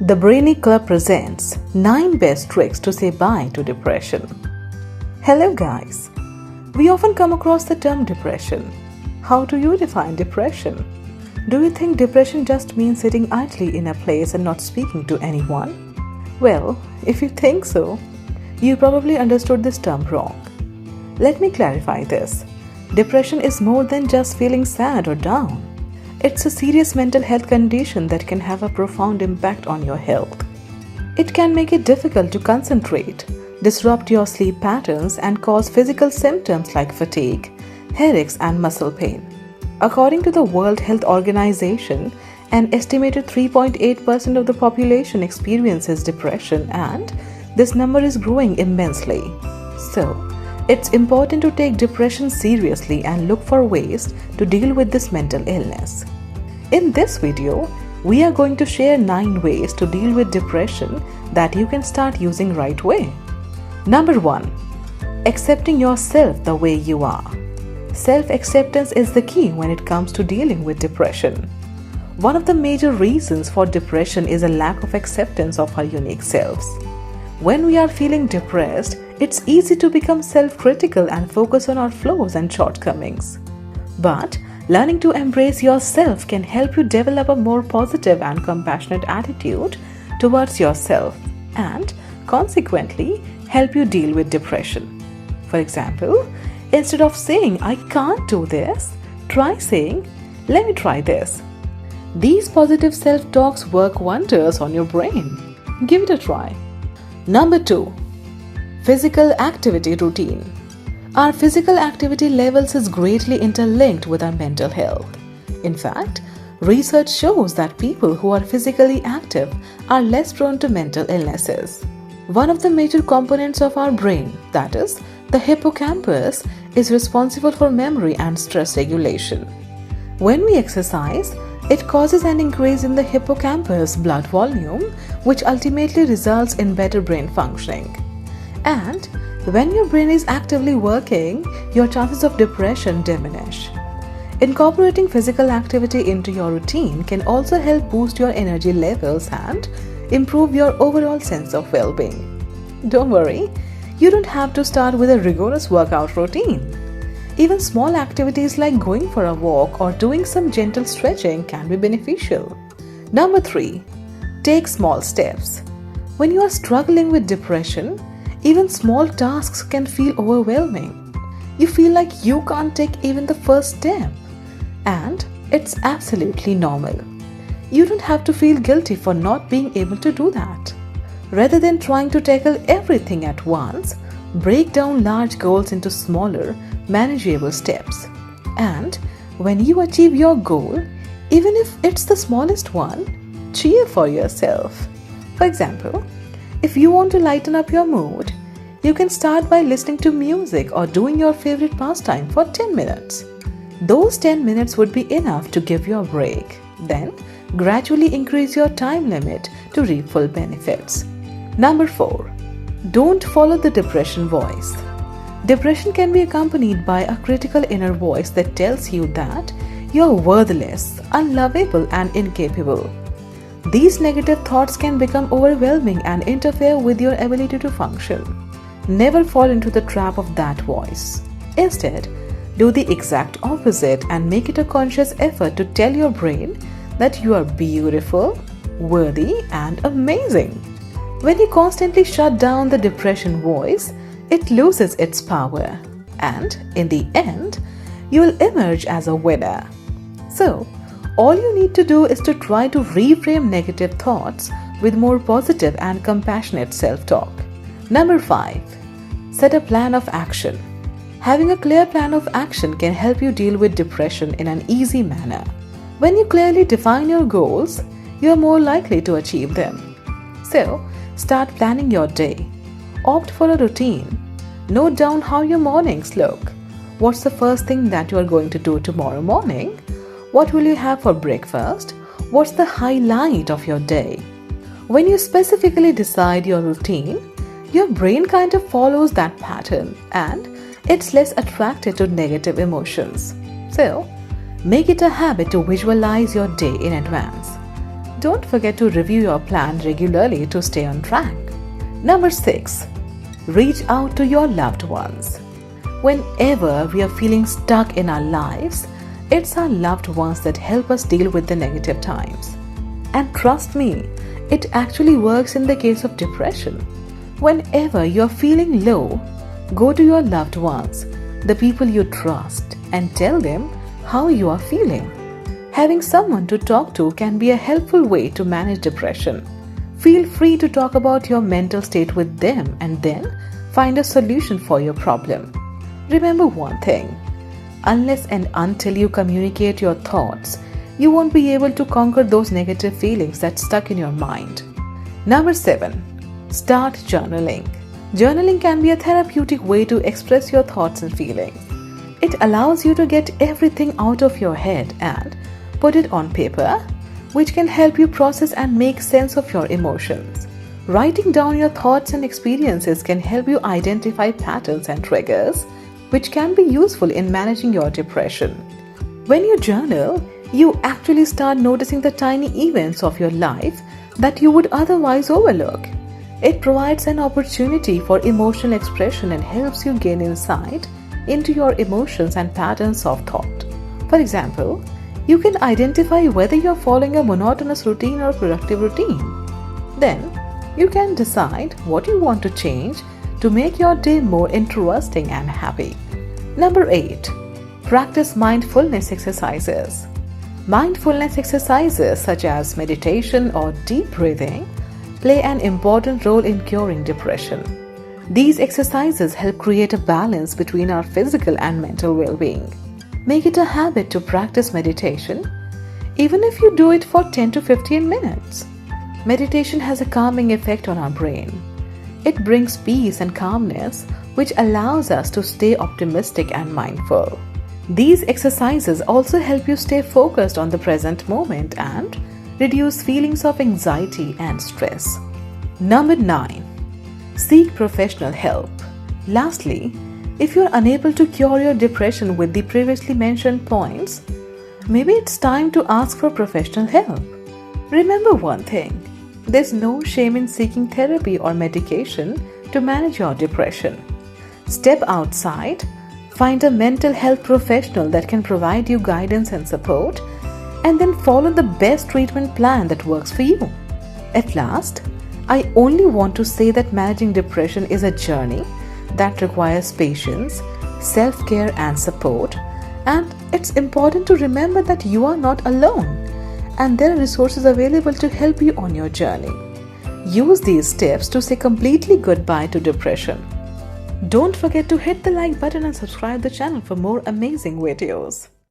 The Brainy Club presents 9 best tricks to say bye to depression. Hello guys! We often come across the term depression. How do you define depression? Do you think depression just means sitting idly in a place and not speaking to anyone? Well, if you think so, you probably understood this term wrong. Let me clarify this. Depression is more than just feeling sad or down. It's a serious mental health condition that can have a profound impact on your health. It can make it difficult to concentrate, disrupt your sleep patterns, and cause physical symptoms like fatigue, headaches, and muscle pain. According to the World Health Organization, an estimated 3.8% of the population experiences depression, and this number is growing immensely. So, it's important to take depression seriously and look for ways to deal with this mental illness. In this video, we are going to share 9 ways to deal with depression that you can start using right away. Number 1. Accepting yourself the way you are. Self-acceptance is the key when it comes to dealing with depression. One of the major reasons for depression is a lack of acceptance of our unique selves. When we are feeling depressed, it's easy to become self-critical and focus on our flaws and shortcomings. But learning to embrace yourself can help you develop a more positive and compassionate attitude towards yourself and, consequently, help you deal with depression. For example, instead of saying, "I can't do this," try saying, "Let me try this." These positive self-talks work wonders on your brain. Give it a try. Number 2. Physical activity routine. Our physical activity levels is greatly interlinked with our mental health. In fact, research shows that people who are physically active are less prone to mental illnesses. One of the major components of our brain, that is, the hippocampus, is responsible for memory and stress regulation. When we exercise, it causes an increase in the hippocampus blood volume, which ultimately results in better brain functioning. And when your brain is actively working, your chances of depression diminish. Incorporating physical activity into your routine can also help boost your energy levels and improve your overall sense of well-being. Don't worry, you don't have to start with a rigorous workout routine. Even small activities like going for a walk or doing some gentle stretching can be beneficial. Number 3. Take small steps. When you are struggling with depression, even small tasks can feel overwhelming. You feel like you can't take even the first step. And it's absolutely normal. You don't have to feel guilty for not being able to do that. Rather than trying to tackle everything at once, break down large goals into smaller, manageable steps. And when you achieve your goal, even if it's the smallest one, cheer for yourself. For example, if you want to lighten up your mood, you can start by listening to music or doing your favorite pastime for 10 minutes. Those 10 minutes would be enough to give you a break. Then, gradually increase your time limit to reap full benefits. Number 4. Don't follow the depression voice. Depression can be accompanied by a critical inner voice that tells you that you're worthless, unlovable, and incapable. These negative thoughts can become overwhelming and interfere with your ability to function. Never fall into the trap of that voice. Instead, do the exact opposite and make it a conscious effort to tell your brain that you are beautiful, worthy, and amazing. When you constantly shut down the depression voice, it loses its power, and in the end, you will emerge as a winner. So, all you need to do is to try to reframe negative thoughts with more positive and compassionate self-talk. Number 5. Set a plan of action. Having a clear plan of action can help you deal with depression in an easy manner. When you clearly define your goals, you are more likely to achieve them. So, start planning your day. Opt for a routine. Note down how your mornings look. What's the first thing that you are going to do tomorrow morning? What will you have for breakfast? What's the highlight of your day? When you specifically decide your routine, your brain kind of follows that pattern and it's less attracted to negative emotions. So, make it a habit to visualize your day in advance. don't forget to review your plan regularly to stay on track. Number 6. Reach out to your loved ones. Whenever we are feeling stuck in our lives, it's our loved ones that help us deal with the negative times. And trust me, it actually works in the case of depression. Whenever you're feeling low, go to your loved ones, the people you trust, and tell them how you are feeling. Having someone to talk to can be a helpful way to manage depression. Feel free to talk about your mental state with them and then find a solution for your problem. Remember one thing, unless and until you communicate your thoughts, you won't be able to conquer those negative feelings that stuck in your mind. Number 7. Start journaling. Journaling can be a therapeutic way to express your thoughts and feelings. It allows you to get everything out of your head and put it on paper, which can help you process and make sense of your emotions. Writing down your thoughts and experiences can help you identify patterns and triggers, which can be useful in managing your depression. When you journal, you actually start noticing the tiny events of your life that you would otherwise overlook. It provides an opportunity for emotional expression and helps you gain insight into your emotions and patterns of thought. For example, you can identify whether you're following a monotonous routine or productive routine. Then, you can decide what you want to change to make your day more interesting and happy. Number 8. Practice mindfulness exercises. Mindfulness exercises such as meditation or deep breathing play an important role in curing depression. These exercises help create a balance between our physical and mental well-being. Make it a habit to practice meditation, even if you do it for 10 to 15 minutes. Meditation has a calming effect on our brain. It brings peace and calmness, which allows us to stay optimistic and mindful. These exercises also help you stay focused on the present moment and reduce feelings of anxiety and stress. Number 9. Seek professional help. Lastly, if you're unable to cure your depression with the previously mentioned points, maybe it's time to ask for professional help. Remember one thing, there's no shame in seeking therapy or medication to manage your depression. Step outside, find a mental health professional that can provide you guidance and support, and then follow the best treatment plan that works for you. At last, I only want to say that managing depression is a journey that requires patience, self-care and support, and it's important to remember that you are not alone and there are resources available to help you on your journey. Use these steps to say completely goodbye to depression. Don't forget to hit the like button and subscribe the channel for more amazing videos.